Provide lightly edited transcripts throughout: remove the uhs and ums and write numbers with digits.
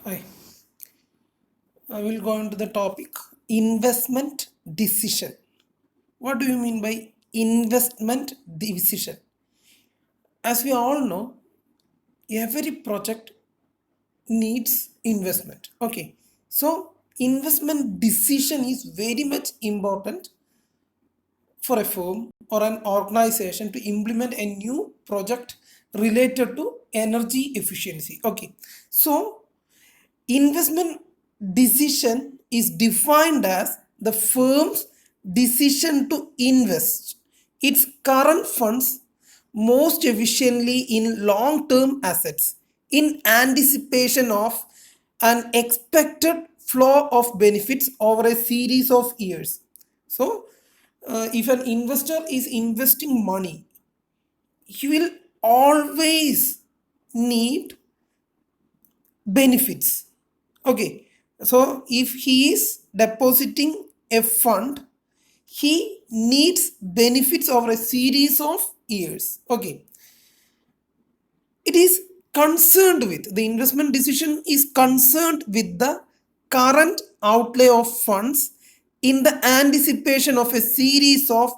Hi, I will go into the topic investment decision. What do you mean by investment decision? As we all know, every project needs investment. Okay, so investment decision is very much important for a firm or an organization to implement a new project related to energy efficiency. Okay, so investment decision is defined as the firm's decision to invest its current funds most efficiently in long term assets in anticipation of an expected flow of benefits over a series of years. So, if an investor is investing money, he will always need benefits. Okay, so if he is depositing a fund, he needs benefits over a series of years. Okay, it is concerned with the investment decision is concerned with the current outlay of funds in the anticipation of a series of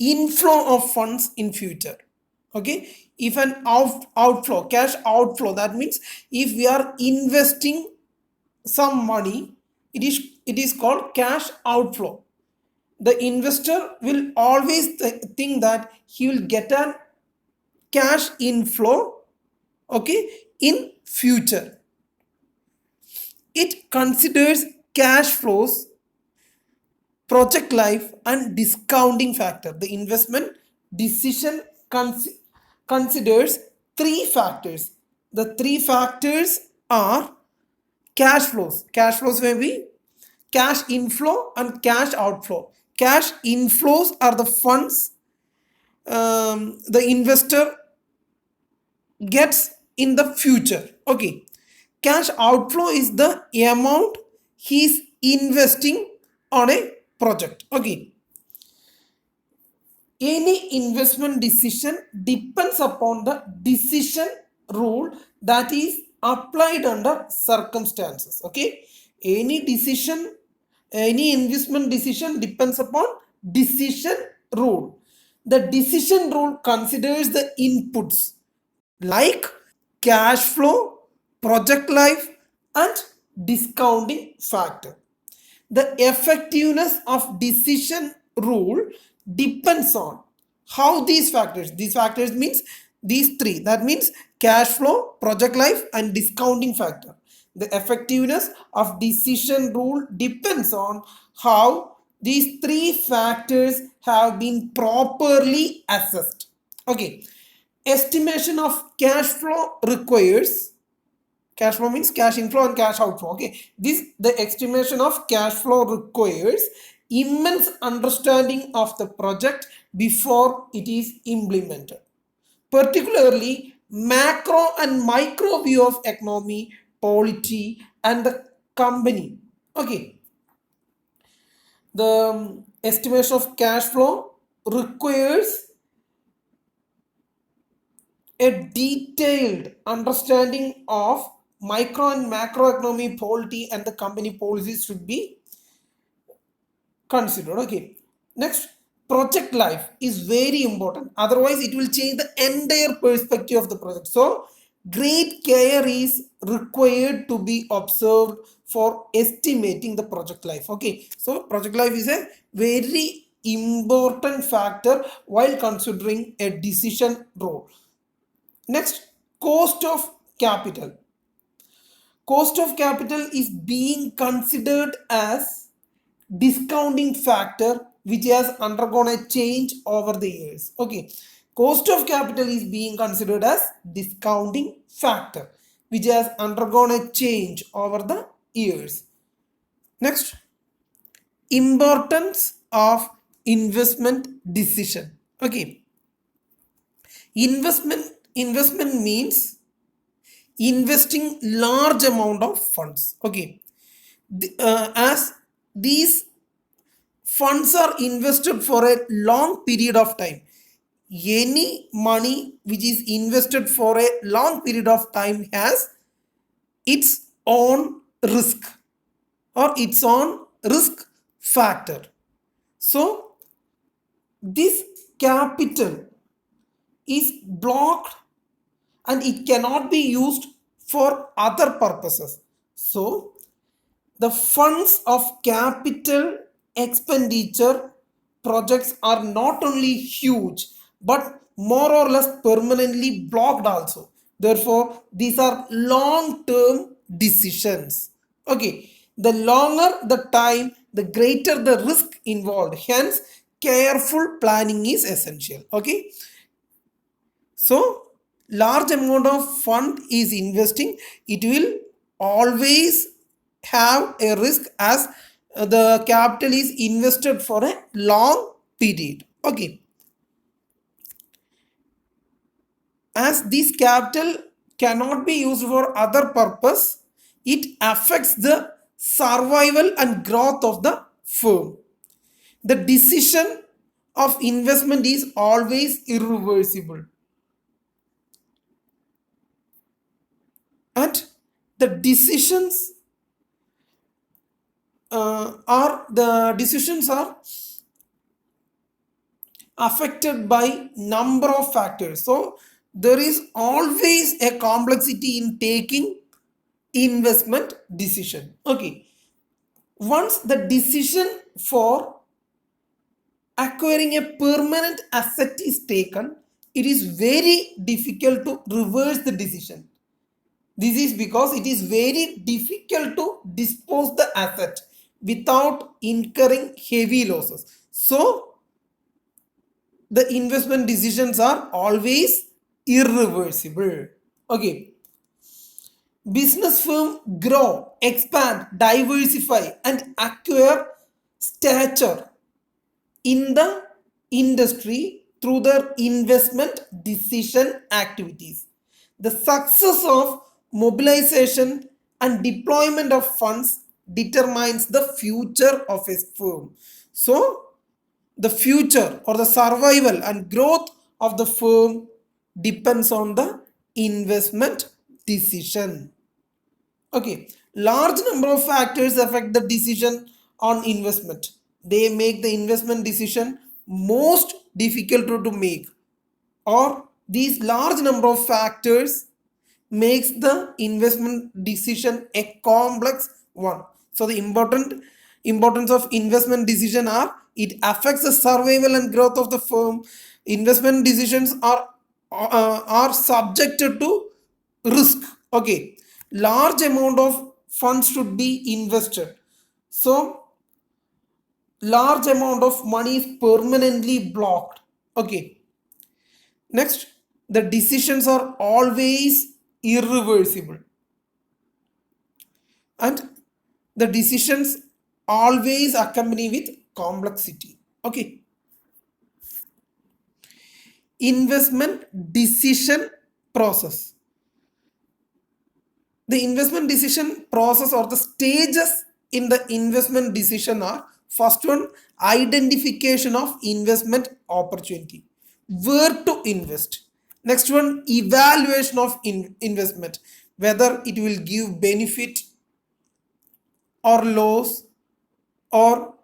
inflow of funds in future. Okay, if an outflow, cash outflow, that means if we are investing some money, it is called cash outflow. The investor will always think that he will get a cash inflow, okay, in future. It considers cash flows, project life, and discounting factor. The investment decision considers three factors. The three factors are cash flows may be cash inflow and cash outflow. Cash inflows are the funds the investor gets in the future. Okay, cash outflow is the amount he's investing on a project. Okay, any investment decision depends upon the decision rule that is applied under circumstances. Okay, any decision, any investment decision depends upon decision rule. The decision rule considers the inputs like cash flow, project life, and discounting factor. The effectiveness of decision rule depends on how these factors means these three, that means cash flow, project life, and discounting factor. The effectiveness of decision rule depends on how these three factors have been properly assessed. Okay, estimation of cash flow requires, cash flow means cash inflow and cash outflow. Okay, this the estimation of cash flow requires immense understanding of the project before it is implemented, particularly macro and micro view of economy, polity, and the company. Okay, the estimation of cash flow requires a detailed understanding of micro and macroeconomy polity and the company policies should be considered. Okay, next, project life is very important, otherwise it will change the entire perspective of the project. So great care is required to be observed for estimating the project life. Okay, so project life is a very important factor while considering a decision role. Next, cost of capital. Cost of capital is being considered as discounting factor which has undergone a change over the years. Okay, cost of capital is being considered as discounting factor which has undergone a change over the years. Next, importance of investment decision. Okay, investment means investing large amount of funds. Okay, as these funds are invested for a long period of time, any money which is invested for a long period of time has its own risk or its own risk factor. So this capital is blocked and it cannot be used for other purposes. So the funds of capital expenditure projects are not only huge but more or less permanently blocked also. Therefore, these are long term decisions. Okay, the longer the time, the greater the risk involved. Hence, careful planning is essential. Okay, so large amount of fund is investing, it will always have a risk as the capital is invested for a long period. Okay, as this capital cannot be used for other purpose, it affects the survival and growth of the firm. The decision of investment is always irreversible, and the decisions are affected by number of factors. So there is always a complexity in taking investment decision. Okay, once the decision for acquiring a permanent asset is taken, it is very difficult to reverse the decision. This is because it is very difficult to dispose the asset without incurring heavy losses. So the investment decisions are always irreversible. Okay, business firm grow, expand, diversify, and acquire stature in the industry through their investment decision activities. The success of mobilization and deployment of funds determines the future of a firm. So, the future or the survival and growth of the firm depends on the investment decision. Okay, large number of factors affect the decision on investment. They make the investment decision most difficult to make, or these large number of factors makes the investment decision a complex one. So the importance of investment decision are, it affects the survival and growth of the firm. Investment decisions are subjected to risk. Okay, large amount of funds should be invested, so large amount of money is permanently blocked. Okay, next, the decisions are always irreversible, and the decisions always accompany with complexity. Okay, investment decision process. The investment decision process or the stages in the investment decision are: first one, identification of investment opportunity, where to invest. Next one, evaluation of investment, whether it will give benefit or loss, or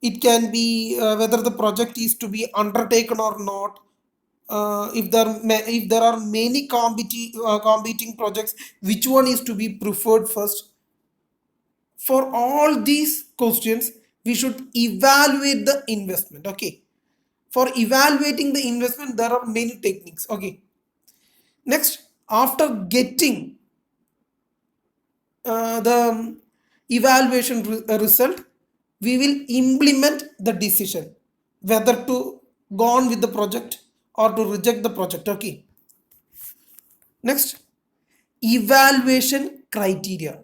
it can be whether the project is to be undertaken or not. If there are many competing projects, which one is to be preferred first? For all these questions, we should evaluate the investment. Okay, for evaluating the investment, there are many techniques. Okay, next, after getting the evaluation result, we will implement the decision whether to go on with the project or to reject the project. Okay, next, evaluation criteria.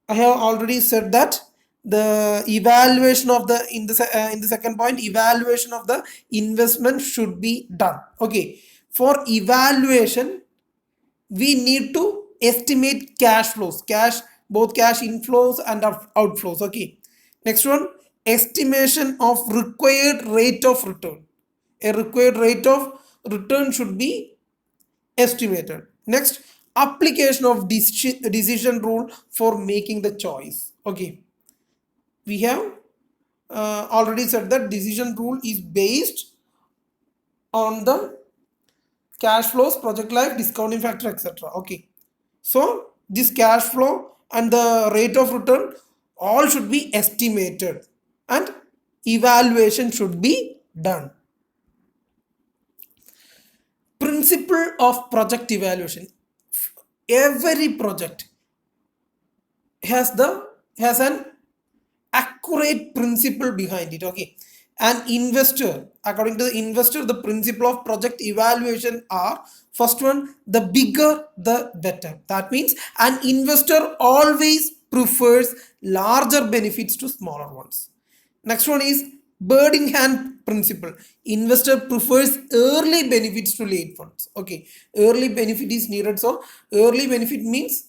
I have already said that the evaluation of the in the second point, evaluation of the investment should be done. Okay, for evaluation, we need to estimate cash flows, both cash inflows and outflows. Okay, next one, estimation of required rate of return. A required rate of return should be estimated. Next, application of decision rule for making the choice. Okay, we have already said that decision rule is based on the cash flows, project life, discounting factor, etc. Okay, so this cash flow and the rate of return all should be estimated and evaluation should be done. Principle of project evaluation. Every project has an accurate principle behind it. Okay, an investor, according to the investor, the principle of project evaluation are: first one, the bigger the better. That means an investor always prefers larger benefits to smaller ones. Next one is bird in hand principle. Investor prefers early benefits to late funds. Okay, early benefit is needed. So early benefit means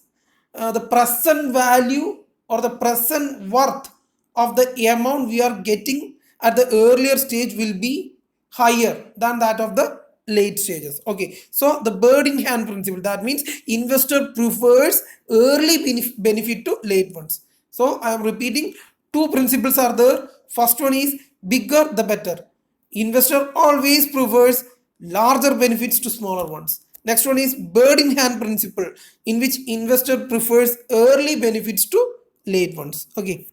the present value or the present worth of the amount we are getting at the earlier stage will be higher than that of the late stages. Okay, so the bird in hand principle, that means investor prefers early benefit to late ones. So I am repeating, two principles are there. First one is bigger the better. Investor always prefers larger benefits to smaller ones. Next one is bird in hand principle, in which investor prefers early benefits to late ones. Okay.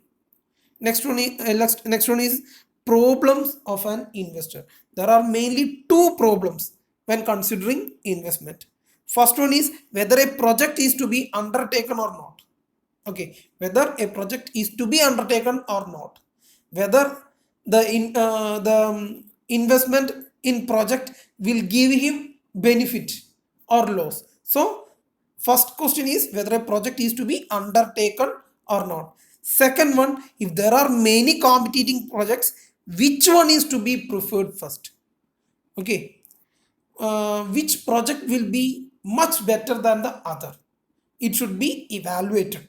Next one is problems of an investor. There are mainly two problems when considering investment. First one is whether a project is to be undertaken or not. Okay, whether a project is to be undertaken or not, whether the investment in project will give him benefit or loss. So first question is whether a project is to be undertaken or not. Second one, if there are many competing projects, which one is to be preferred first? Okay, which project will be much better than the other? It should be evaluated.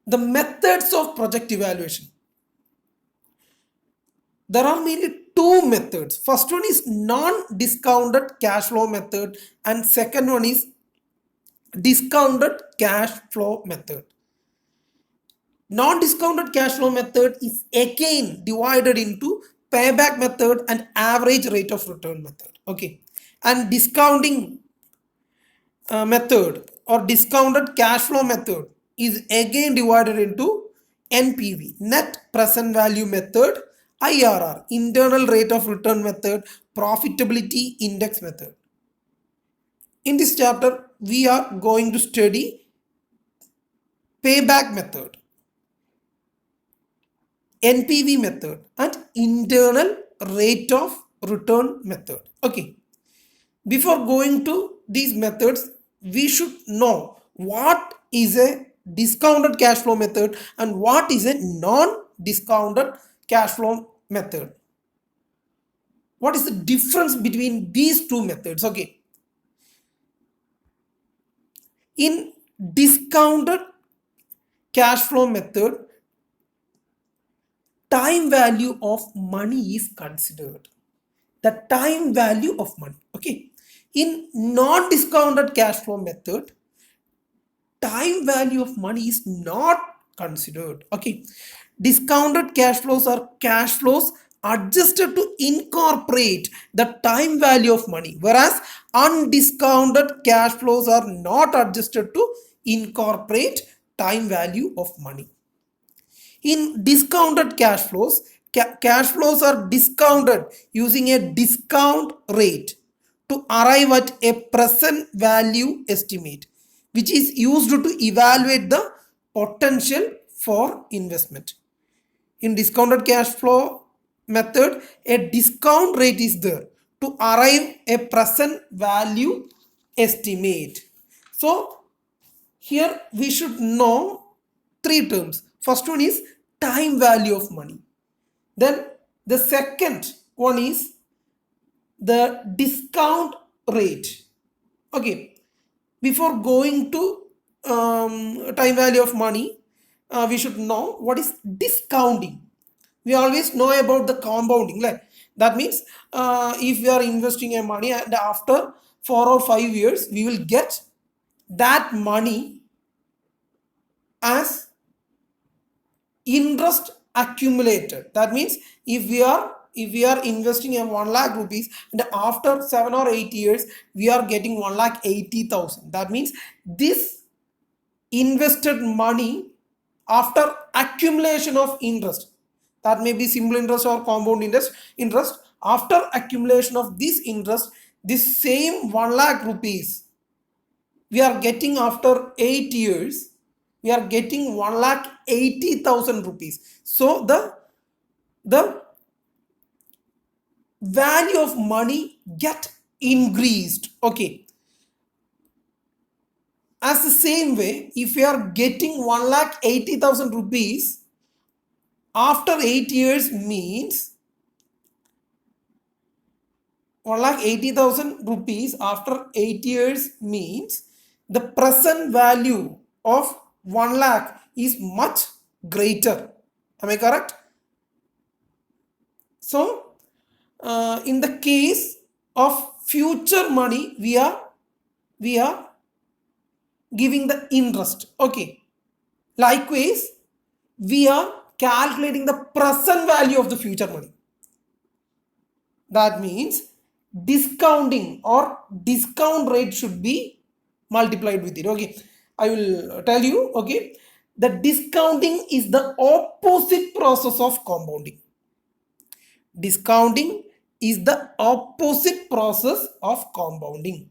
The methods of project evaluation. There are mainly two methods. First one is non-discounted cash flow method and second one is discounted cash flow method. Non-discounted cash flow method is again divided into payback method and average rate of return method. Okay, and discounting method or discounted cash flow method is again divided into NPV, net present value method, IRR, internal rate of return method, profitability index method. In this chapter, we are going to study payback method, NPV method and internal rate of return method. Okay, before going to these methods, we should know what is a discounted cash flow method and what is a non-discounted cash flow method. What is the difference between these two methods? Okay, in discounted cash flow method, time value of money is considered. The time value of money. Okay, in non-discounted cash flow method, time value of money is not considered. Okay, discounted cash flows are cash flows adjusted to incorporate the time value of money, whereas undiscounted cash flows are not adjusted to incorporate time value of money. In discounted cash flows, cash flows are discounted using a discount rate to arrive at a present value estimate, which is used to evaluate the potential for investment. In discounted cash flow method, a discount rate is there to arrive a present value estimate. So here we should know three terms. First one is time value of money. Then the second one is the discount rate. Okay, before going to time value of money, we should know what is discounting. We always know about the compounding. Like that means if we are investing a money and after 4 or 5 years, we will get that money as interest accumulated. That means if we are investing in 1 lakh rupees, and after 7 or 8 years we are getting 1,80,000, that means this invested money after accumulation of interest, that may be simple interest or compound interest, after accumulation of this interest, this same 1 lakh rupees we are getting after 8 years, we are getting 1,80,000 rupees. So the value of money get increased. Okay, as the same way, if you are getting 1,80,000 rupees after 8 years, means 1,80,000 rupees after 8 years means the present value of 1 lakh is much greater. Am I correct? So in the case of future money, we are giving the interest. Okay, likewise we are calculating the present value of the future money. That means discounting or discount rate should be multiplied with it. Okay, I will tell you. Okay, the discounting is the opposite process of compounding. Discounting is the opposite process of compounding.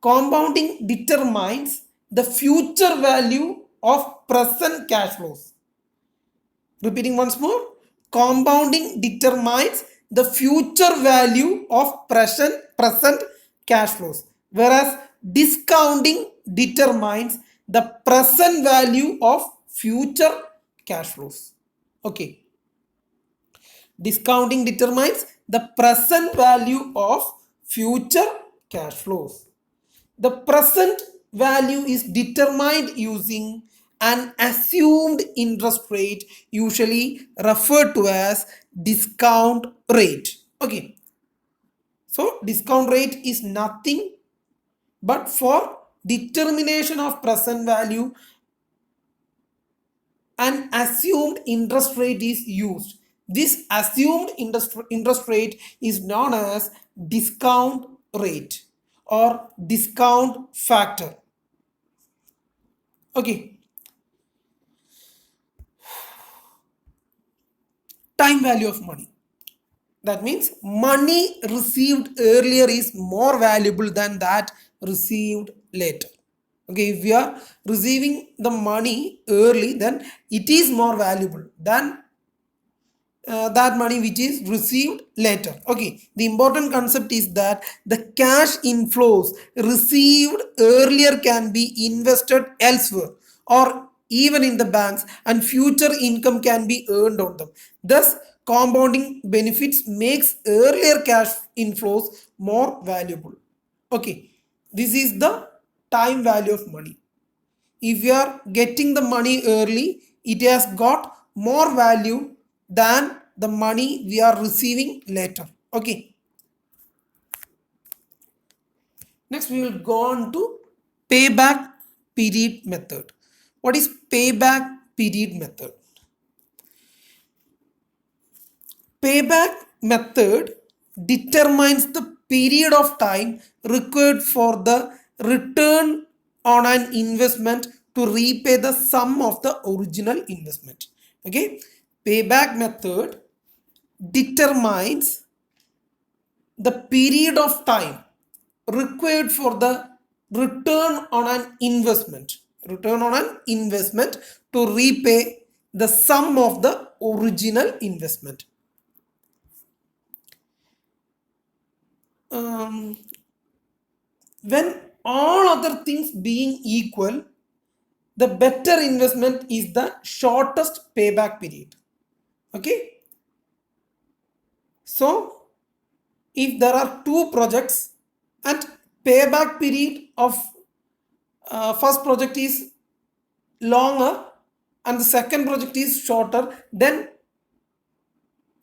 Compounding determines the future value of present cash flows. Repeating once more, compounding determines the future value of present cash flows, whereas discounting determines the present value of future cash flows. Okay, discounting determines the present value of future cash flows. The present value is determined using an assumed interest rate, usually referred to as discount rate. Okay, so discount rate is nothing but for determination of present value, an assumed interest rate is used. This assumed interest rate is known as discount rate or discount factor. Okay, time value of money. That means money received earlier is more valuable than that received later. Okay, if we are receiving the money early, then it is more valuable than that money which is received later. Okay, the important concept is that the cash inflows received earlier can be invested elsewhere or even in the banks, and future income can be earned on them. Thus compounding benefits makes earlier cash inflows more valuable. Okay, this is the time value of money. If you are getting the money early, it has got more value than the money we are receiving later. Okay, next we will go on to payback period method. What is payback period method? Payback method determines the period of time required for the return on an investment to repay the sum of the original investment. Okay, payback method determines the period of time required for the return on an investment to repay the sum of the original investment. When all other things being equal, the better investment is the shortest payback period. Okay, so if there are two projects and payback period of first project is longer and the second project is shorter, then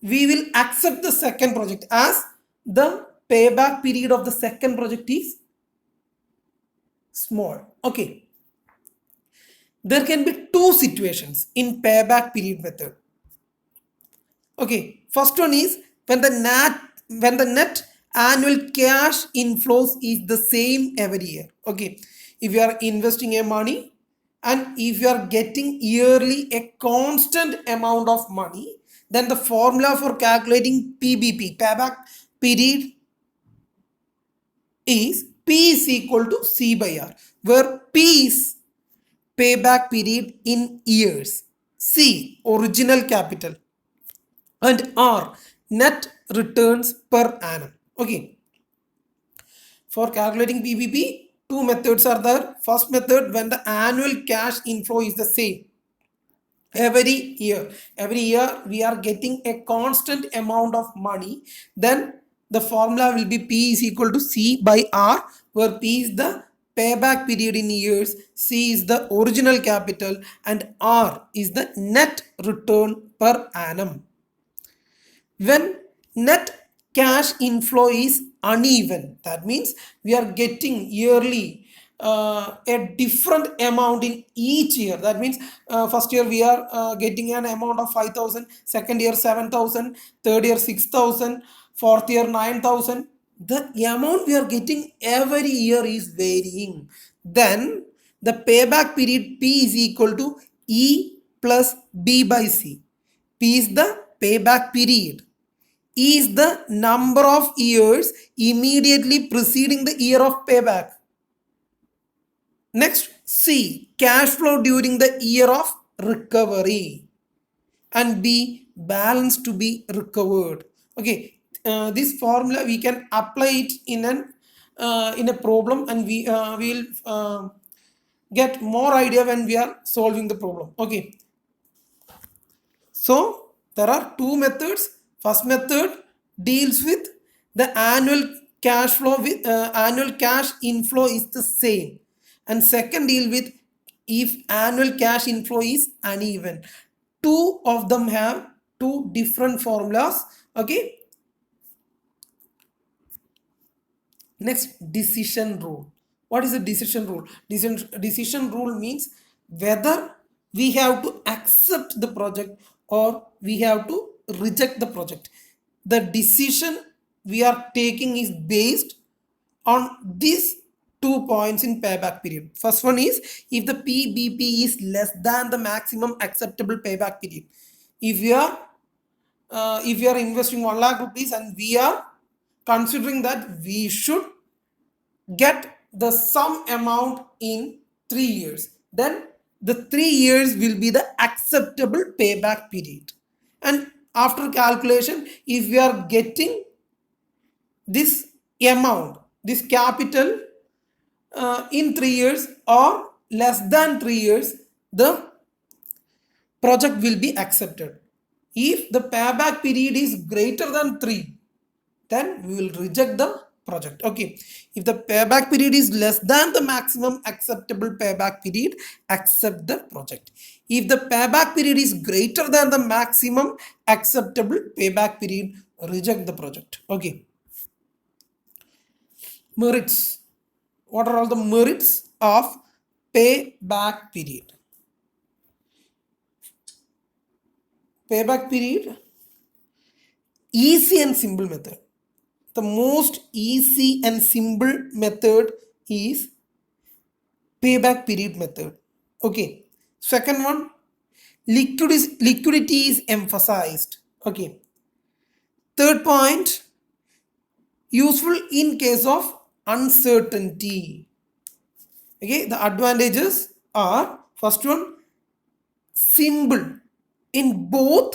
we will accept the second project as the payback period of the second project is small. Okay. There can be two situations in payback period method. Okay, first one is when the net annual cash inflows is the same every year. Okay, if you are investing a money and if you are getting yearly a constant amount of money, then the formula for calculating PBP, payback period, is P is equal to C by R, where P is payback period in years, C original capital, and R net returns per annum. Okay, for calculating PBP, two methods are there. First method, when the annual cash inflow is the same every year we are getting a constant amount of money, then the formula will be P is equal to C by R, where P is the payback period in years, C is the original capital, and R is the net return per annum. When net cash inflow is uneven, that means we are getting yearly a different amount in each year. That means first year we are getting an amount of 5,000, second year 7,000, third year 6,000, fourth year 9,000. The amount we are getting every year is varying. Then the payback period P is equal to E plus B by C. P is the payback period. E is the number of years immediately preceding the year of payback. Next, C, cash flow during the year of recovery. And B, balance to be recovered. Okay, this formula we can apply it in a problem, and we will get more idea when we are solving the problem. Okay, so there are two methods. First method deals with the annual cash flow with annual cash inflow is the same, and second deal with if annual cash inflow is uneven. Two of them have two different formulas. Okay. Next, decision rule. What is a decision rule? Decision rule means whether we have to accept the project or we have to reject the project. The decision we are taking is based on these 2 points in payback period. First one is if the PBP is less than the maximum acceptable payback period. If you are investing 1 lakh rupees and we are considering that we should get the sum amount in 3 years, then the 3 years will be the acceptable payback period. And after calculation, if we are getting this amount, this capital in 3 years or less than 3 years, the project will be accepted. If the payback period is greater than 3, then we will reject the project. Okay, if the payback period is less than the maximum acceptable payback period, accept the project. If the payback period is greater than the maximum acceptable payback period, reject the project. Okay, merits. What are all the merits of payback period? Payback period, easy and simple method. The most easy and simple method is payback period method. Okay. Second one, liquidity is emphasized. Okay. Third point, useful in case of uncertainty. Okay. The advantages are, first one, simple in both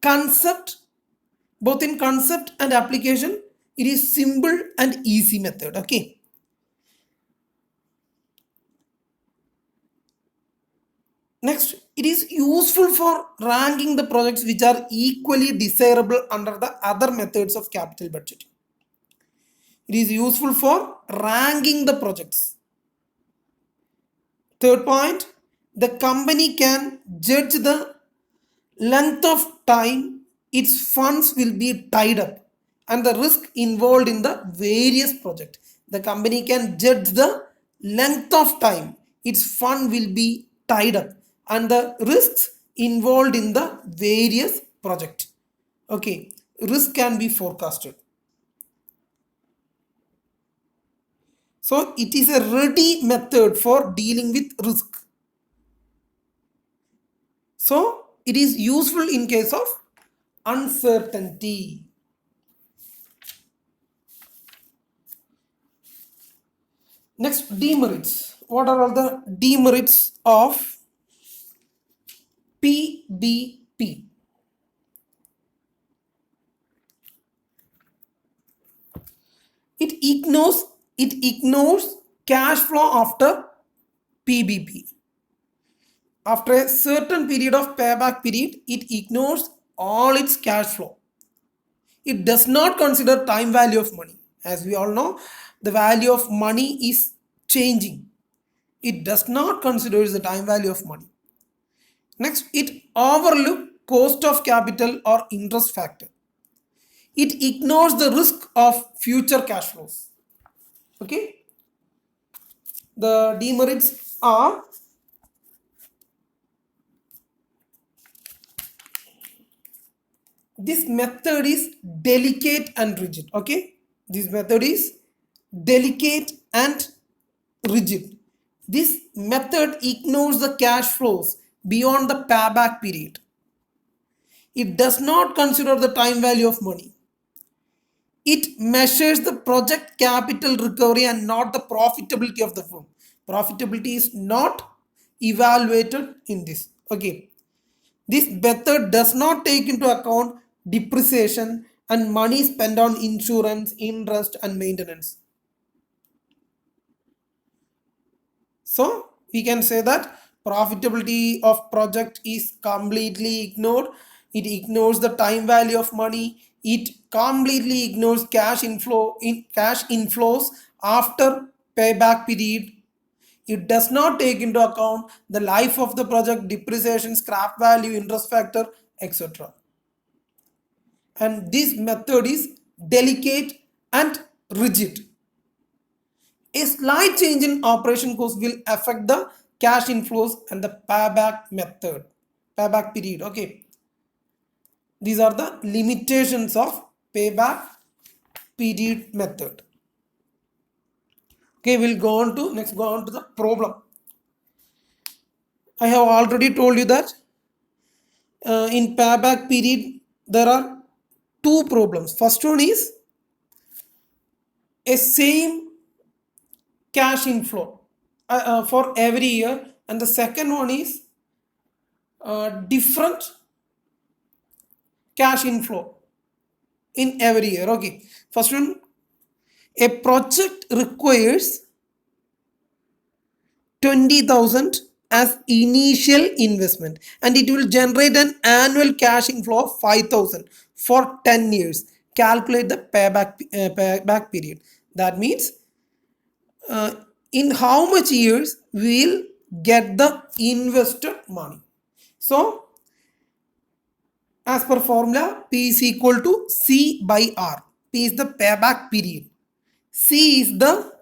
in concept and application. It is simple and easy method. Okay. Next, it is useful for ranking the projects which are equally desirable under the other methods of capital budgeting. It is useful for ranking the projects. Third point, the company can judge the length of time its funds will be tied up and the risk involved in the various projects. The company can judge the length of time its fund will be tied up and the risks involved in the various project. Okay, risk can be forecasted. So it is a ready method for dealing with risk. So it is useful in case of uncertainty. Next, demerits. What are all the demerits of PBP? It ignores cash flow after PBP. After a certain period of payback period, it ignores all its cash flow. It does not consider time value of money. As we all know, the value of money is changing. It does not consider the time value of money. Next, it overlooks cost of capital or interest factor. It ignores the risk of future cash flows. Okay. The demerits are this method is delicate and rigid. Okay, this method is delicate and rigid. This method ignores the cash flows beyond the payback period. It does not consider the time value of money. It measures the project capital recovery and not the profitability of the firm. Profitability is not evaluated in this. Okay, this method does not take into account depreciation and money spent on insurance, interest, and maintenance. So we can say that profitability of project is completely ignored. It ignores the time value of money. It completely ignores cash inflows after payback period. It does not take into account the life of the project, depreciation, scrap value, interest factor, etc. And this method is delicate and rigid. A slight change in operation cost will affect the cash inflows and the payback period. Okay, these are the limitations of payback period method. Okay, we'll go on to the problem. I have already told you that in payback period there are two problems. First one is a same cash inflow for every year, and the second one is different cash inflow in every year. Okay, first one, a project requires 20,000 as initial investment and it will generate an annual cash inflow of 5,000 for 10 years. Calculate the payback period. That means in how much years we will get the invested money. So as per formula, P is equal to C by R. P is the payback period. C is the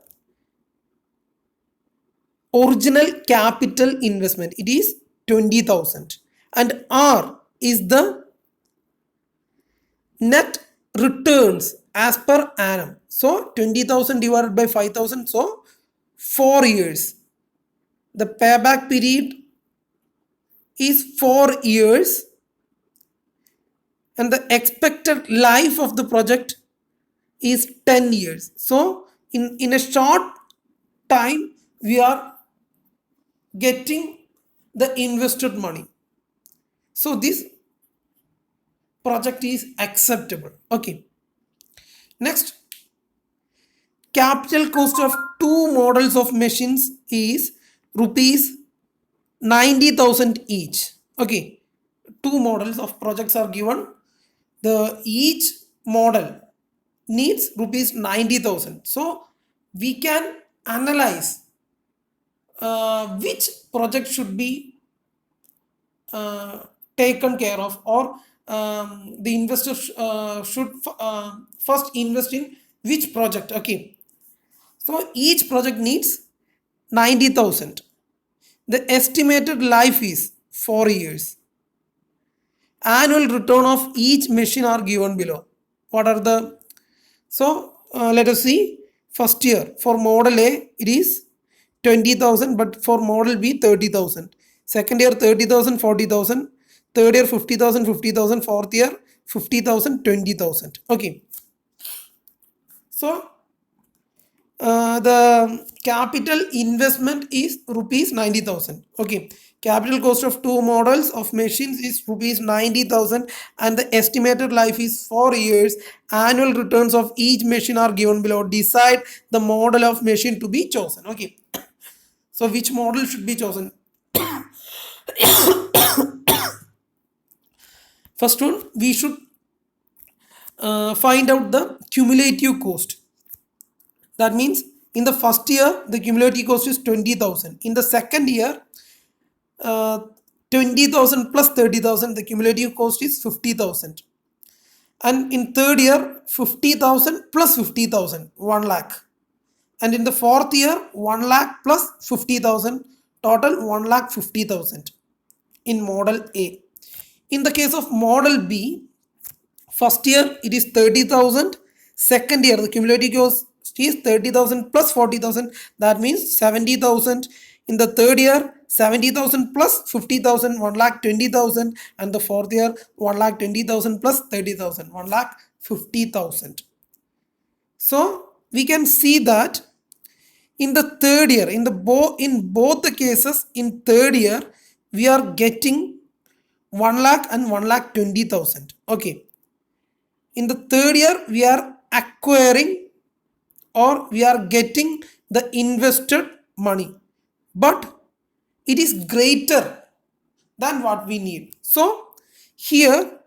original capital investment. It is 20,000. And R is the net returns as per annum. So 20,000 divided by 5,000. So 4 years. The payback period is 4 years. And the expected life of the project is 10 years. So in a short time, we are getting the invested money. So this project is acceptable. Okay. Next, capital cost of two models of machines is rupees 90,000 each. Okay. Two models of projects are given. The each model needs rupees 90,000. So we can analyze which project should be taken care of, or the investor should first invest in which project. Okay, so each project needs 90,000. The estimated life is 4 years. Annual return of each machine are given below. What are the, so let us see. First year for model A it is 20,000, but for model B 30,000. Second year 30,000, 40,000. Third year 50,000, 50,000. Fourth year 50,000, 20,000. Okay. So the capital investment is rupees 90,000. Okay, capital cost of two models of machines is rupees 90,000 and the estimated life is 4 years. Annual returns of each machine are given below. Decide the model of machine to be chosen. Okay, so which model should be chosen? First one, we should find out the cumulative cost. That means in the first year, the cumulative cost is 20,000. In the second year, 20,000 plus 30,000, the cumulative cost is 50,000. And in third year, 50,000 plus 50,000, 1 lakh. And in the fourth year, 1 lakh plus 50,000, total 1 lakh 50,000 in model A. In the case of model B, first year it is 30,000. Second year the cumulative cost is 30,000 plus 40,000. That means 70,000. In the third year 70,000 plus 50,000, 1 lakh 20,000. And the fourth year 1 lakh 20,000 plus 30,000, 1 lakh 50,000. So we can see that in the third year, in both the cases, in third year we are getting 1 lakh and 1 lakh 20,000. Okay. In the third year we are acquiring or we are getting the invested money, but it is greater than what we need. So here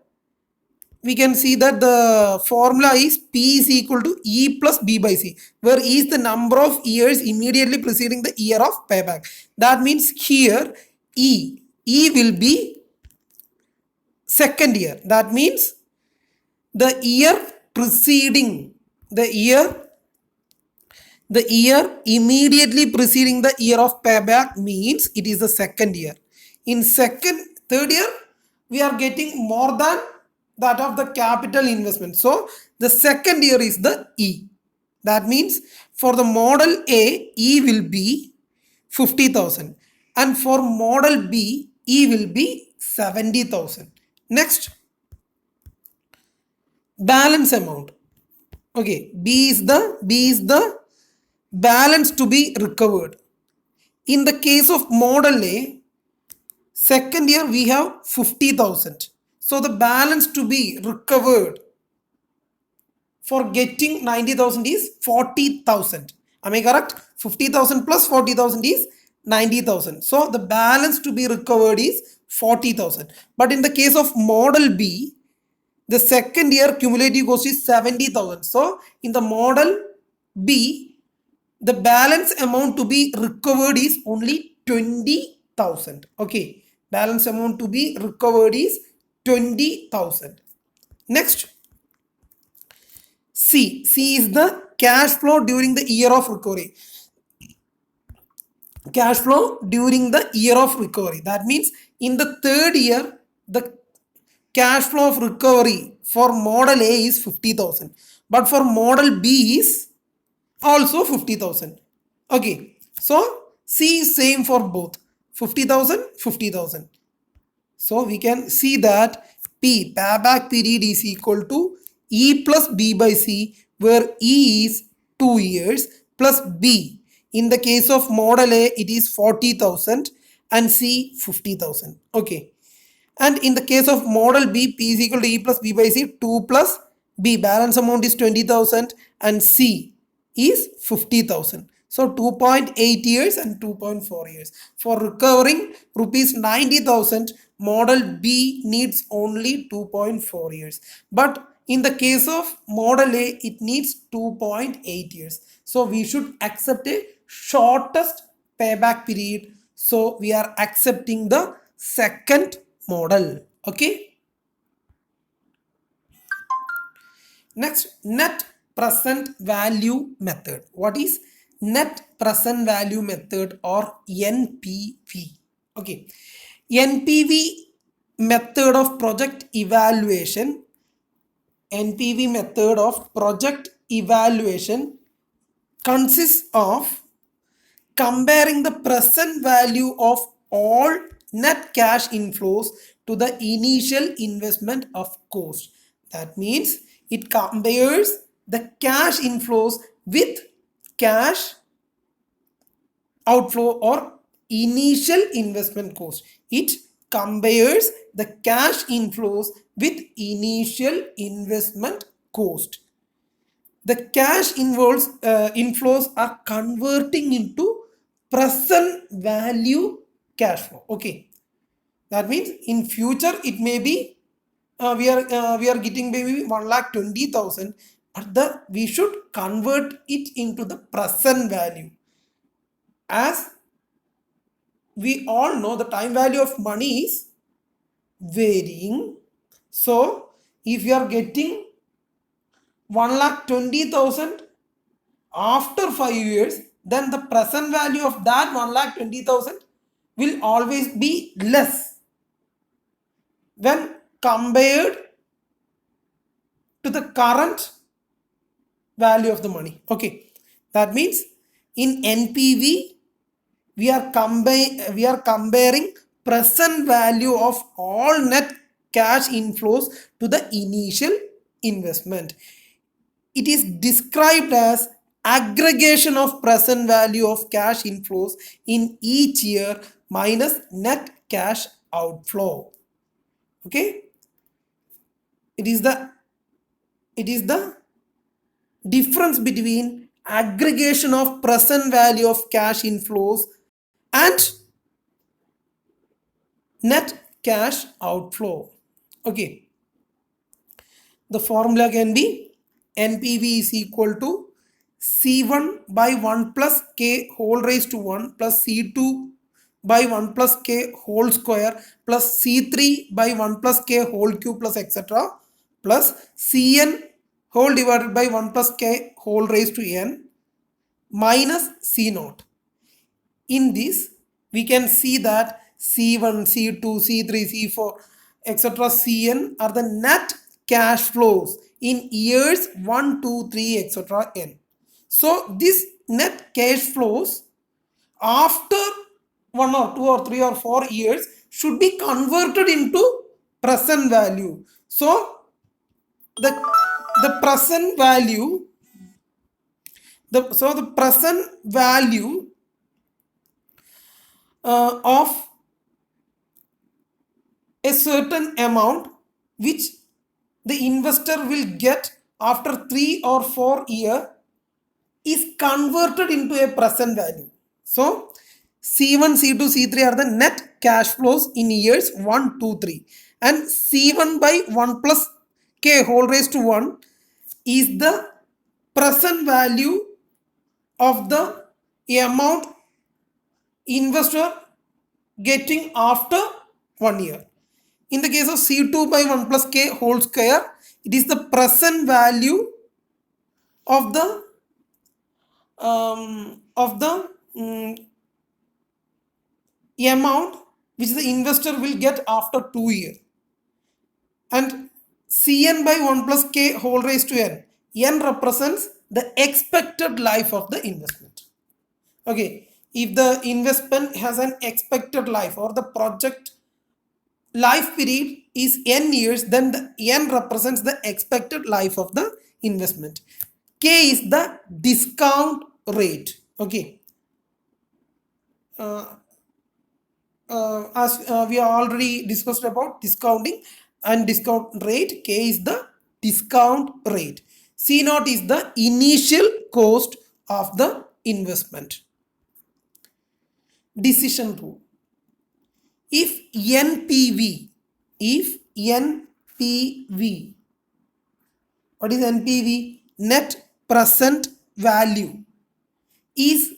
we can see that the formula is P is equal to E plus B by C, where E is the number of years immediately preceding the year of payback. That means here E will be second year. That means the year preceding the year immediately preceding the year of payback means it is the second year. In third year we are getting more than that of the capital investment, so the second year is the E. That means for the model A, E will be 50,000 and for model B, E will be 70,000. Next, balance amount. Okay, B is the balance to be recovered. In the case of model A, second year we have 50,000. So the balance to be recovered for getting 90,000 is 40,000. Am I correct? 50,000 plus 40,000 is 90,000. So the balance to be recovered is 40,000. But in the case of model B, the second year cumulative cost is 70,000. So in the model B, the balance amount to be recovered is only 20,000. Okay, balance amount to be recovered is 20,000. Next, C is the cash flow during the year of recovery. Cash flow during the year of recovery. That means in the third year, the cash flow of recovery for model A is 50,000, but for model B is also 50,000. Okay, so C is same for both, 50,000, 50,000. So we can see that P, payback period, is equal to E plus B by C, where E is 2 years plus B. In the case of model A, it is 40,000 and C 50,000. Okay. And in the case of model B, P is equal to E plus B by C, 2 plus B. Balance amount is 20,000 and C is 50,000. So 2.8 years and 2.4 years. For recovering rupees 90,000, model B needs only 2.4 years. But in the case of model A, it needs 2.8 years. So we should accept a shortest payback period. So we are accepting the second model. Okay. Next, net present value method. What is net present value method or NPV. Okay, NPV method of project evaluation. NPV method of project evaluation consists of comparing the present value of all net cash inflows to the initial investment of cost. That means it compares the cash inflows with cash outflow or initial investment cost. It compares the cash inflows with initial investment cost. The cash inflows are converting into present value cash flow. Okay, that means in future it may be we are getting maybe 1,20,000, but we should convert it into the present value. As we all know, the time value of money is varying. So if you are getting 1,20,000 after 5 years, then the present value of that 1,20,000 will always be less when compared to the current value of the money. Okay, that means in NPV we are comparing present value of all net cash inflows to the initial investment. It is described as aggregation of present value of cash inflows in each year minus net cash outflow. Okay, it is the difference between aggregation of present value of cash inflows and net cash outflow. Okay, the formula can be NPV is equal to C1 by 1 plus K whole raised to 1 plus C2 by 1 plus K whole square plus C3 by 1 plus K whole cube plus etc. plus Cn whole divided by 1 plus K whole raised to n minus C0. In this, we can see that C1, C2, C3, C4, etc. Cn are the net cash flows in years 1, 2, 3, etc. n. So this net cash flows after 1 or 2 or 3 or 4 years should be converted into present value. So the present value the present value of a certain amount which the investor will get after 3 or 4 years is converted into a present value. So C1, C2, C3 are the net cash flows in years 1, 2, 3, and C1 by 1 plus K whole raised to 1 is the present value of the amount investor getting after 1 year. In the case of C2 by 1 plus K whole square, it is the present value of the amount which the investor will get after 2 years. And Cn by 1 plus K whole raised to n. N represents the expected life of the investment. Okay, if the investment has an expected life or the project life period is n years, then the n represents the expected life of the investment. K is the discount rate. Okay, as we already discussed about discounting and discount rate, K is the discount rate. C0 is the initial cost of the investment. Decision rule. If NPV, what is NPV? Net present value is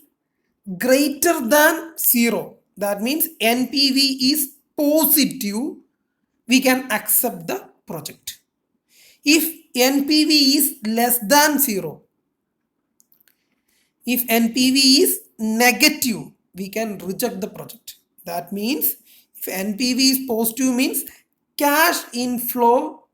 greater than 0. That means NPV is positive, we can accept the project. If NPV is less than 0, If NPV is negative, we can reject the project. That means if NPV is positive means cash inflow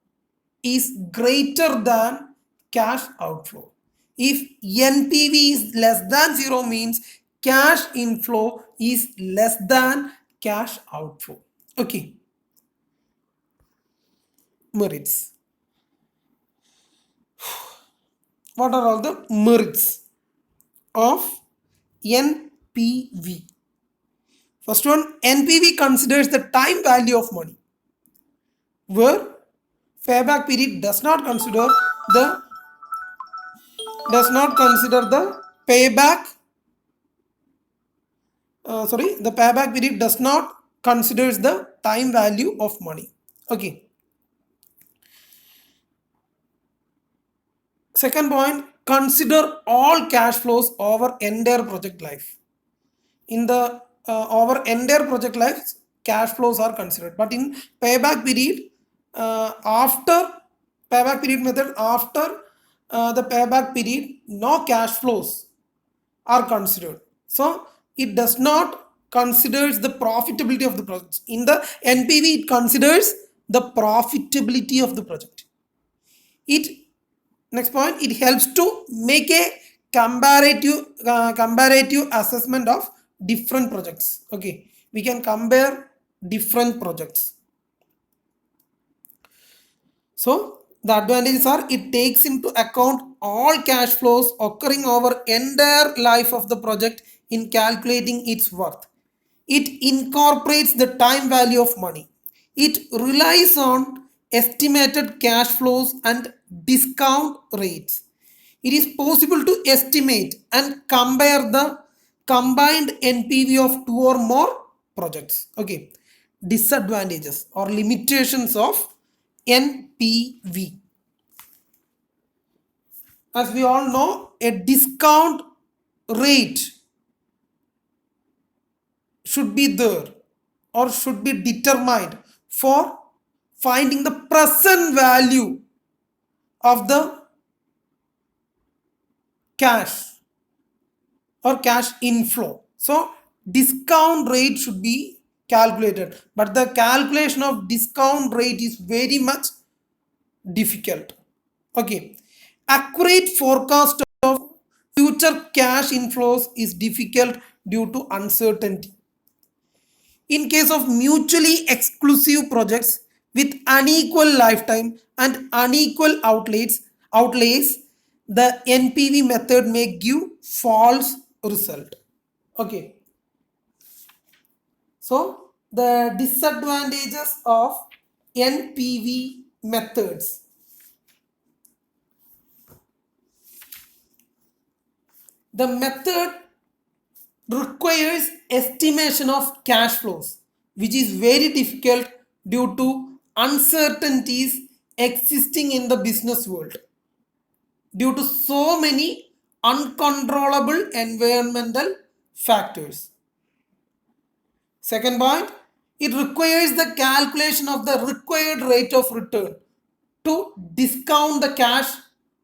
is greater than cash outflow. If NPV is less than 0 means cash inflow is less than cash outflow. Okay. Merits. What are all the merits of NPV? First one, NPV considers the time value of money, where payback period does not consider the payback. The payback period does not considers the time value of money. Okay. Second point, consider all cash flows over entire project life. In the over entire project life, cash flows are considered, but in payback period, after payback period method, after the payback period, no cash flows are considered. So it does not considers the profitability of the project. In the NPV, it considers the profitability of the project. It Next point, it helps to make a comparative assessment of different projects. Okay, we can compare different projects. So the advantages are it takes into account all cash flows occurring over entire life of the project in calculating its worth. It incorporates the time value of money. It relies on estimated cash flows and discount rates. It is possible to estimate and compare the combined NPV of two or more projects. Okay. Disadvantages or limitations of NPV. As we all know, a discount rate should be there or should be determined for finding the present value of the cash or cash inflow. So discount rate should be calculated, but the calculation of discount rate is very much difficult. Okay, accurate forecast of future cash inflows is difficult due to uncertainty. In case of mutually exclusive projects with unequal lifetime and unequal outlays, the NPV method may give false result. Okay. So the disadvantages of NPV methods. The method requires estimation of cash flows, which is very difficult due to uncertainties existing in the business world due to so many uncontrollable environmental factors. Second point, it requires the calculation of the required rate of return to discount the cash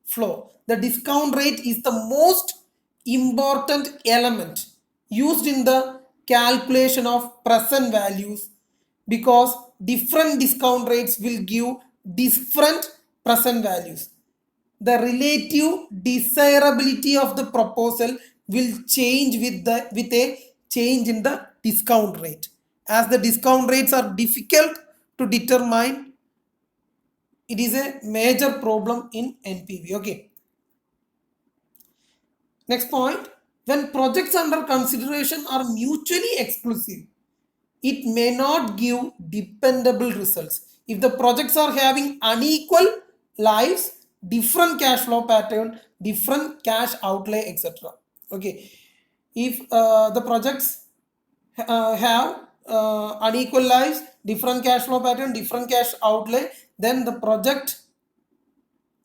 flow. The discount rate is the most important element used in the calculation of present values, because different discount rates will give different present values. The relative desirability of the proposal will change with a change in the discount rate. As the discount rates are difficult to determine, it is a major problem in NPV. Okay. Next point, when projects under consideration are mutually exclusive, it may not give dependable results. If the projects are having unequal lives, different cash flow pattern, different cash outlay, etc. Okay. If the projects have unequal lives, different cash flow pattern, different cash outlay, then the project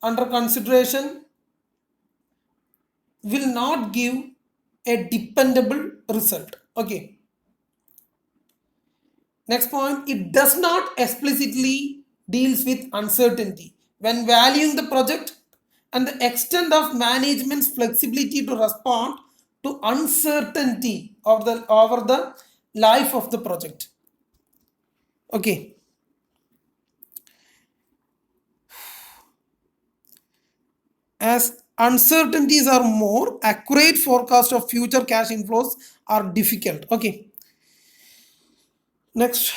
under consideration will not give a dependable result. Okay. Next point, it does not explicitly deals with uncertainty. When valuing the project and the extent of management's flexibility to respond to uncertainty of the over the life of the project. Okay. As uncertainties are more, accurate forecast of future cash inflows are difficult. Okay. Next,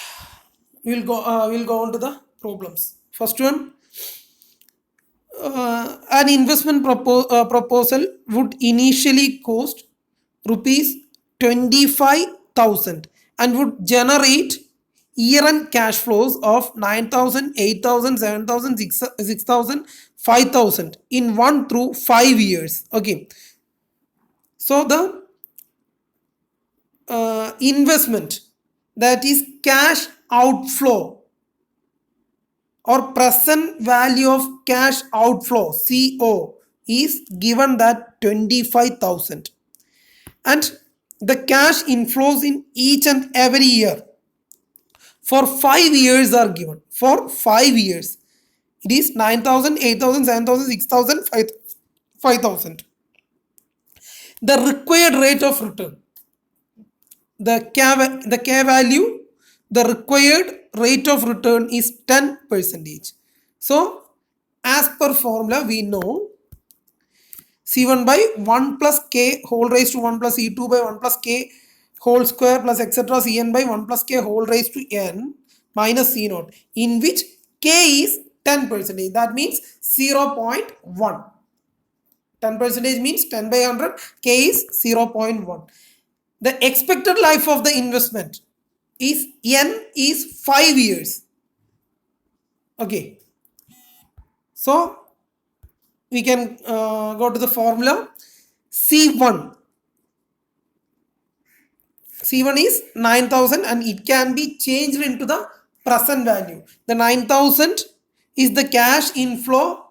we'll go on to the problems. First one, an investment proposal would initially cost rupees 25,000 and would generate year-end cash flows of 9,000, 8,000, 7,000, 6,000, 5,000 in 1 through 5 years. Okay. So the investment, that is cash outflow or present value of cash outflow, CO, is given that 25,000, and the cash inflows in each and every year for 5 years are given. For 5 years it is 9,000, 8,000, 7,000, 6,000, 5,000. The required rate of return, the K value, the required rate of return is 10%. So as per formula we know C1 by 1 plus K whole raised to 1 plus C2 by 1 plus K whole square plus etc. Cn by 1 plus K whole raised to n minus C naught, in which K is 10%. That means 0.1. 10% means 10 by 100. K is 0.1. The expected life of the investment is n is 5 years. Okay. So we can go to the formula. C1 is 9,000 and it can be changed into the present value. The 9,000 is the cash inflow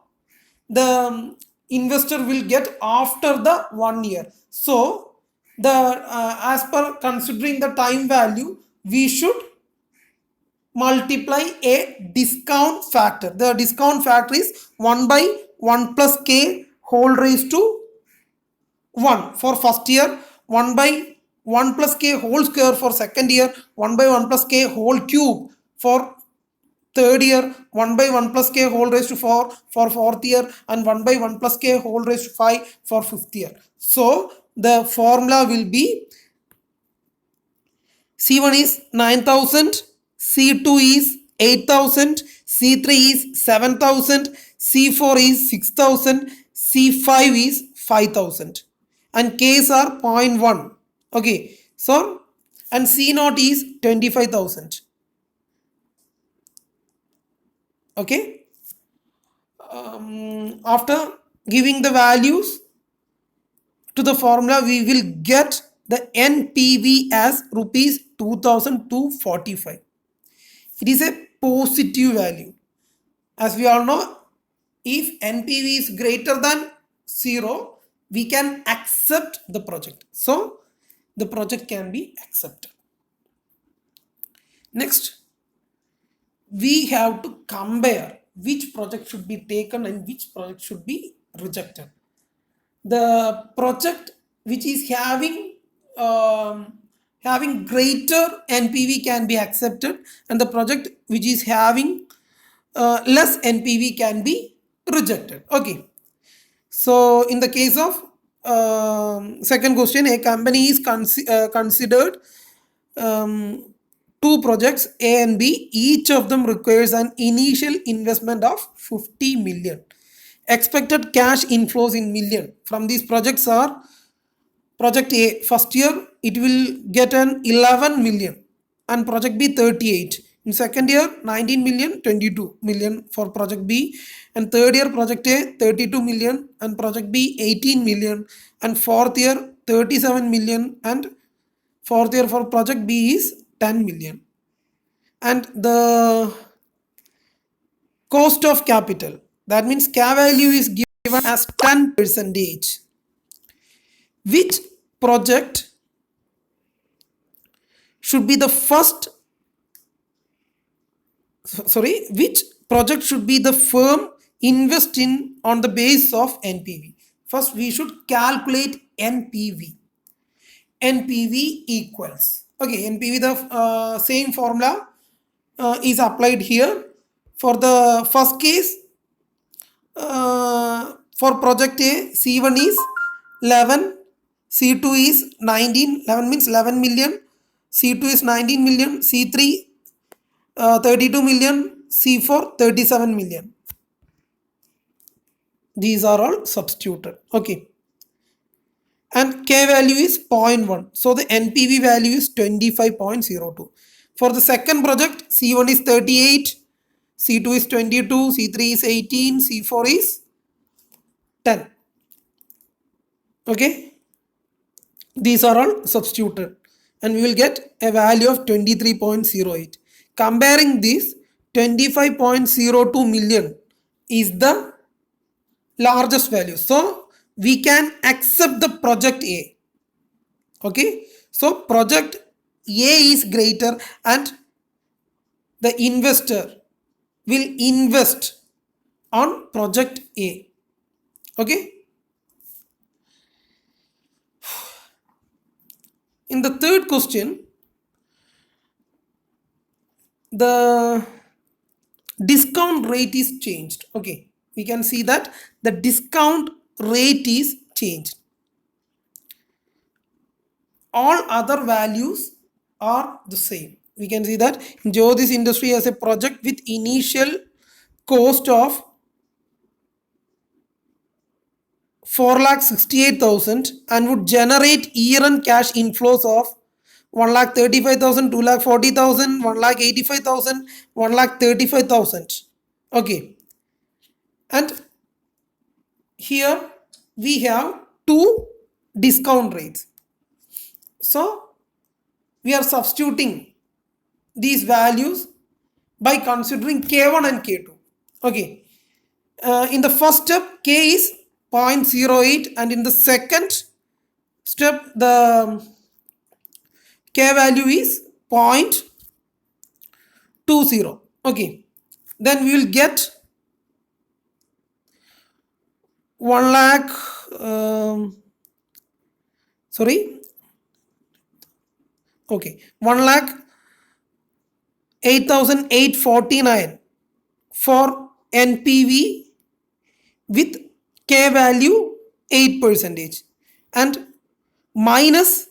the investor will get after the 1 year. So the as per considering the time value, we should multiply a discount factor. The discount factor is 1 by 1 plus K whole raised to 1 for first year, 1 by 1 plus K whole square for second year, 1 by 1 plus K whole cube for third year, 1 by 1 plus K whole raised to 4 for fourth year, and 1 by 1 plus K whole raised to 5 for fifth year. So the formula will be C1 is 9,000, C2 is 8,000, C3 is 7,000, C4 is 6,000, C5 is 5,000, and K's are 0.1. Okay, so and C naught is 25,000. Okay, after giving the values to the formula, we will get the NPV as rupees 2,245. It is a positive value. As we all know, if NPV is greater than 0, we can accept the project. So the project can be accepted. Next, we have to compare which project should be taken and which project should be rejected. The project which is having greater NPV can be accepted, and the project which is having less NPV can be rejected. Okay. So in the case of second question, a company is considered two projects A and B. Each of them requires an initial investment of 50 million. Expected cash inflows in million from these projects are: project A, first year it will get an 11 million and project B 38. In second year 19 million, 22 million for project B, and third year project A 32 million and project B 18 million, and fourth year 37 million, and fourth year for project B is 10 million. And the cost of capital, that means K value is given as 10%. Which project should be the first, which project should be the firm invest in on the basis of NPV? First we should calculate NPV. NPV equals. Okay, NPV, the same formula is applied here. For the first case, for project A, C1 is 11, C2 is 19, 11 means 11 million, C2 is 19 million, C3 32 million, C4 37 million. These are all substituted. Okay. And K value is 0.1. So the NPV value is 25.02. For the second project, C1 is 38, C2 is 22, C3 is 18, C4 is 10. Okay. These are all substituted and we will get a value of 23.08. Comparing this, 25.02 million is the largest value. So we can accept the project A. Okay. So project A is greater and the investor will invest on project A. Okay. In the third question, the discount rate is changed. Okay, we can see that the discount rate is changed. All other values are the same. We can see that Jyoti's Industry has a project with initial cost of 4,68,000 and would generate year-end cash inflows of 1,35,000, 2,40,000, 1,85,000, 1,35,000. Okay. And here we have two discount rates. So we are substituting these values by considering K1 and K2. Okay. In the first step, K is 0.08 and in the second step, the K value is 0.20. Okay. Then we will get 1 lakh, okay, 1 lakh 8,849 for NPV with K value 8% and minus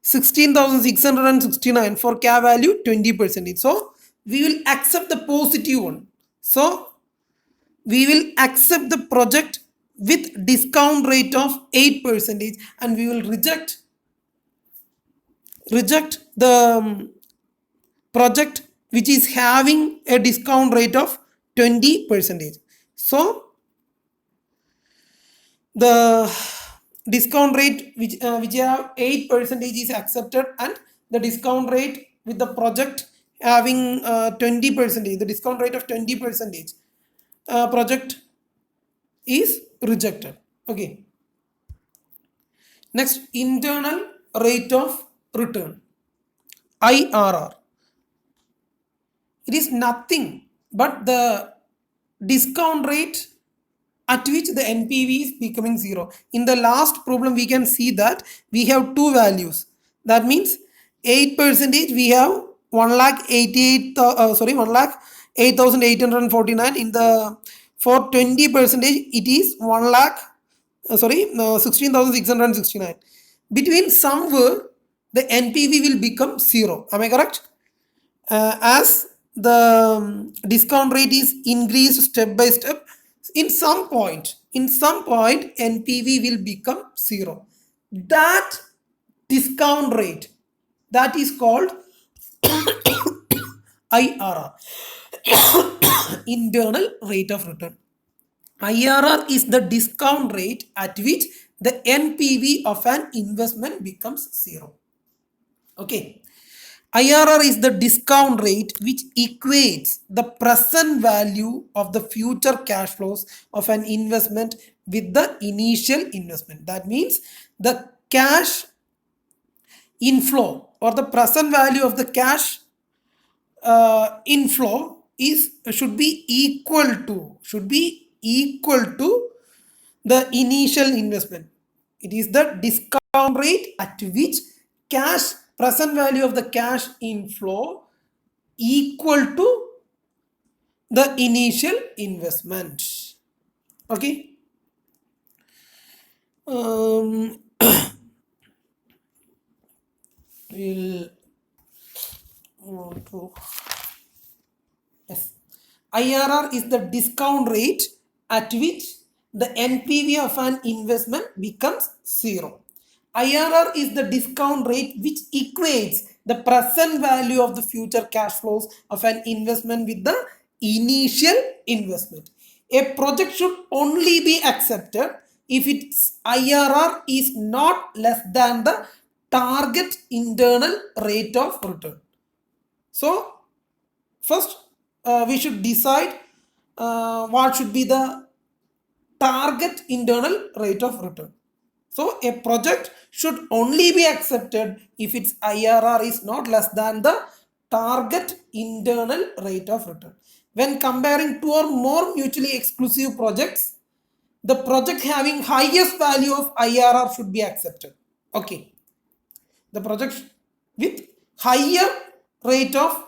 16,669 for K value 20%. So we will accept the positive one. So we will accept the project with discount rate of 8% and we will reject the project which is having a discount rate of 20%. So the discount rate which have 8% is accepted and the discount rate with the project having 20%, the discount rate of 20% project is rejected. Okay. Next, internal rate of return, IRR. It is nothing but the discount rate at which the NPV is becoming 0. In the last problem, we can see that we have two values. That means 8% we have 1,08,849. In the for 20% it is 16,669. Between somewhere the NPV will become 0. Am I correct? As the discount rate is increased step by step, in some point NPV will become 0. That discount rate, that is called IRR, internal rate of return. IRR is the discount rate at which the NPV of an investment becomes 0. Okay. IRR is the discount rate which equates the present value of the future cash flows of an investment with the initial investment. That means the cash inflow or the present value of the cash inflow should be equal to the initial investment. It is the discount discount rate at which cash present value of the cash inflow equal to the initial investment. Okay. We'll want to, yes, IRR is the discount rate at which the NPV of an investment becomes zero. IRR is the discount rate which equates the present value of the future cash flows of an investment with the initial investment. A project should only be accepted if its IRR is not less than the target internal rate of return. So, first we should decide what should be the target internal rate of return. So, a project should only be accepted if its IRR is not less than the target internal rate of return. When comparing two or more mutually exclusive projects, the project having highest value of IRR should be accepted. Okay. The project with higher rate of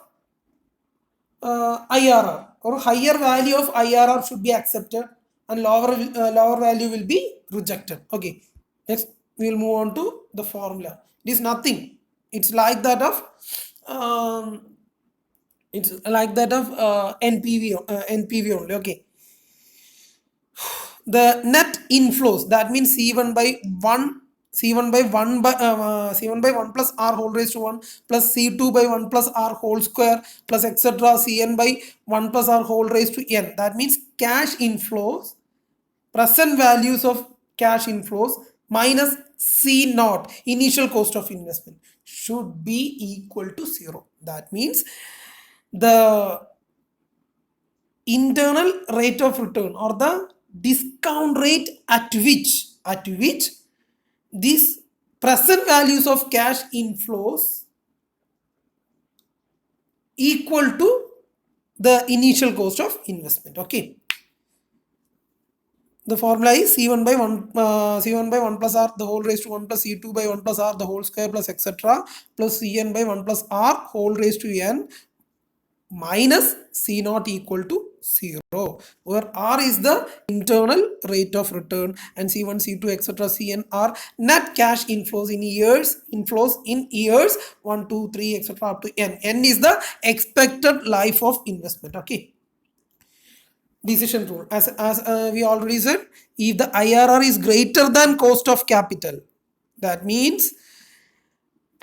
IRR or higher value of IRR should be accepted and lower value will be rejected. Okay. Next, we will move on to the formula. It is nothing. It's like that of NPV only. Okay. The net inflows, that means C1 by 1 plus R whole raised to 1 plus C2 by 1 plus R whole square plus etc. Cn by 1 plus R whole raised to n. That means cash inflows, present values of cash inflows minus C naught, initial cost of investment, should be equal to 0. That means the internal rate of return or the discount rate at which these present values of cash inflows equal to the initial cost of investment. Okay. The formula is C1 by 1 plus R the whole raised to 1 plus C2 by 1 plus R the whole square plus etc. plus Cn by 1 plus R whole raised to n minus C naught equal to 0, where R is the internal rate of return and C1, C2, etc. Cn are net cash inflows in years, 1, 2, 3, etc. up to n. N is the expected life of investment. Okay. Decision rule, as we already said, if the IRR is greater than cost of capital, that means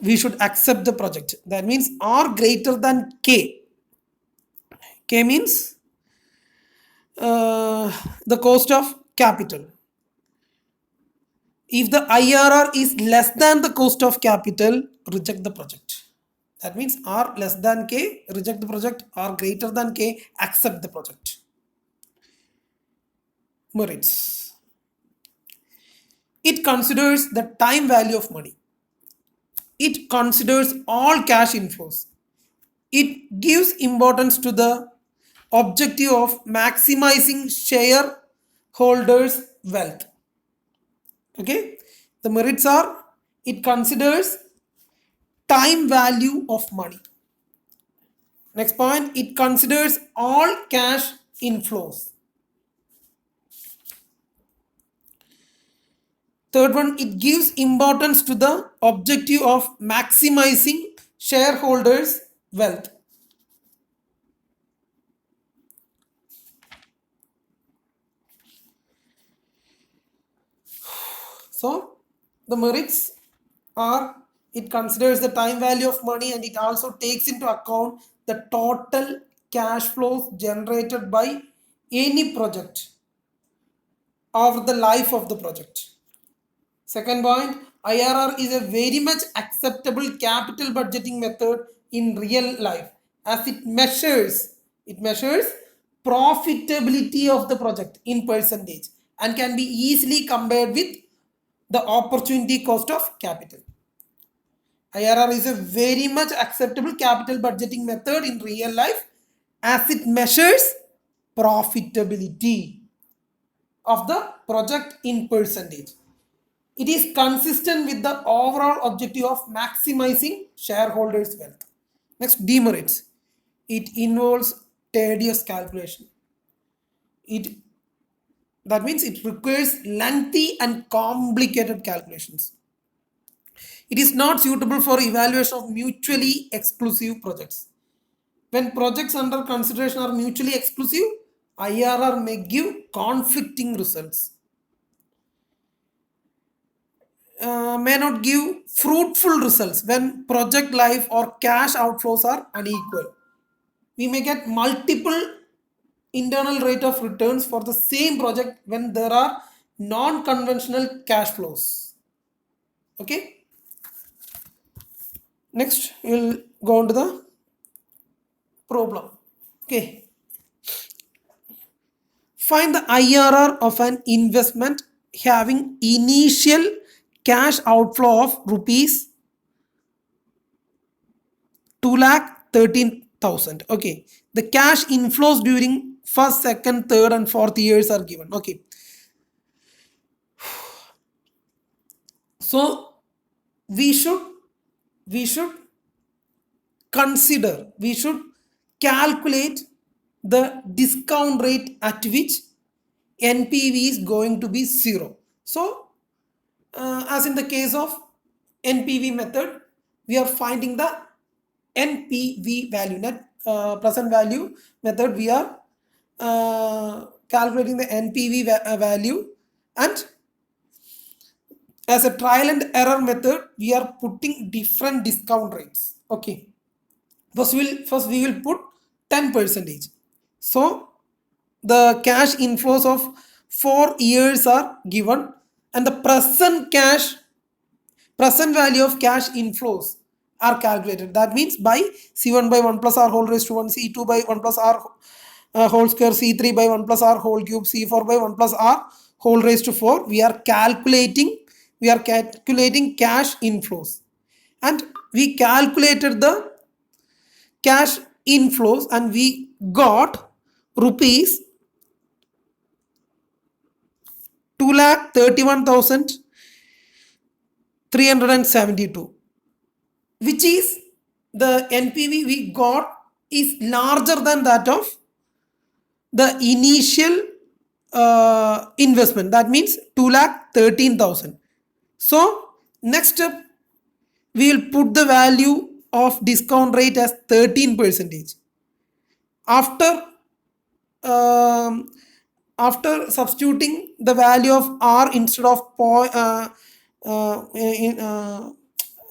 we should accept the project. That means R greater than K. K means the cost of capital. If the IRR is less than the cost of capital, reject the project. That means R less than K, reject the project. R greater than K, accept the project. Merits. It considers the time value of money. It considers all cash inflows. It gives importance to the objective of maximizing shareholders' wealth. Okay. The merits are, it considers time value of money. Next point, it considers all cash inflows. Third one, it gives importance to the objective of maximizing shareholders' wealth. So, the merits are, it considers the time value of money and it also takes into account the total cash flows generated by any project over the life of the project. Second point, IRR is a very much acceptable capital budgeting method in real life as it measures profitability of the project in percentage and can be easily compared with the opportunity cost of capital. IRR is a very much acceptable capital budgeting method in real life as it measures profitability of the project in percentage. It is consistent with the overall objective of maximizing shareholders' wealth. Next, demerits. It involves tedious calculation. That means it requires lengthy and complicated calculations. It is not suitable for evaluation of mutually exclusive projects. When projects under consideration are mutually exclusive, IRR may give conflicting results. May not give fruitful results when project life or cash outflows are unequal. We may get multiple internal rate of returns for the same project when there are non-conventional cash flows. Okay. Next, we'll go on to the problem. Okay. Find the IRR of an investment having initial cash outflow of rupees 2,13,000. Okay. The cash inflows during first, second, third, and fourth years are given. Okay. So we should consider, we should calculate the discount rate at which NPV is going to be 0. So as in the case of NPV method, we are finding the NPV value, net present value method. We are calculating the NPV value, and as a trial and error method, we are putting different discount rates. Okay. First we will put 10%. So the cash inflows of 4 years are given, and the present value of cash inflows are calculated. That means by C1 by 1 plus R whole raised to 1, C2 by 1 plus R whole square, C3 by 1 plus R whole cube, C4 by 1 plus R whole raised to 4. We are calculating cash inflows, and we calculated the cash inflows and we got rupees 2,31,372, which is the NPV we got is larger than that of the initial investment. That means 2,13,000. So next step, we will put the value of discount rate as 13%. After substituting the value of R instead of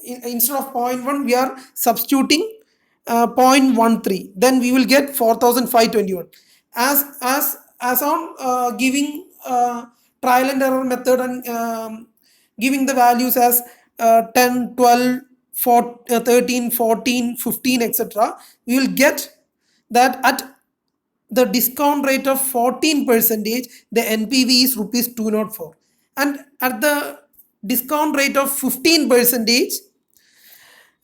instead of 0.1, we are substituting 0.13. Then we will get 4,521. As on giving trial and error method and giving the values as 10, 12, 13, 14, 15, etc., we will get that at the discount rate of 14%, the NPV is rupees 204, and at the discount rate of 15%,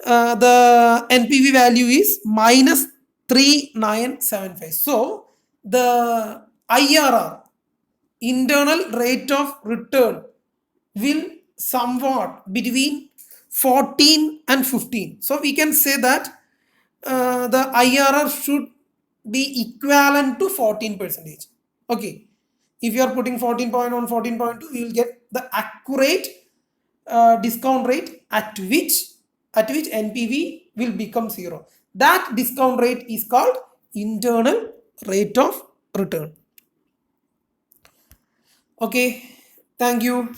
the NPV value is minus 3975. So the IRR, internal rate of return, will somewhat between 14 and 15. So we can say that the IRR should be equivalent to 14%. Okay. If you are putting 14.1, 14.2, you will get the accurate discount rate at which NPV will become 0. That discount rate is called internal rate of return. Okay. Thank you.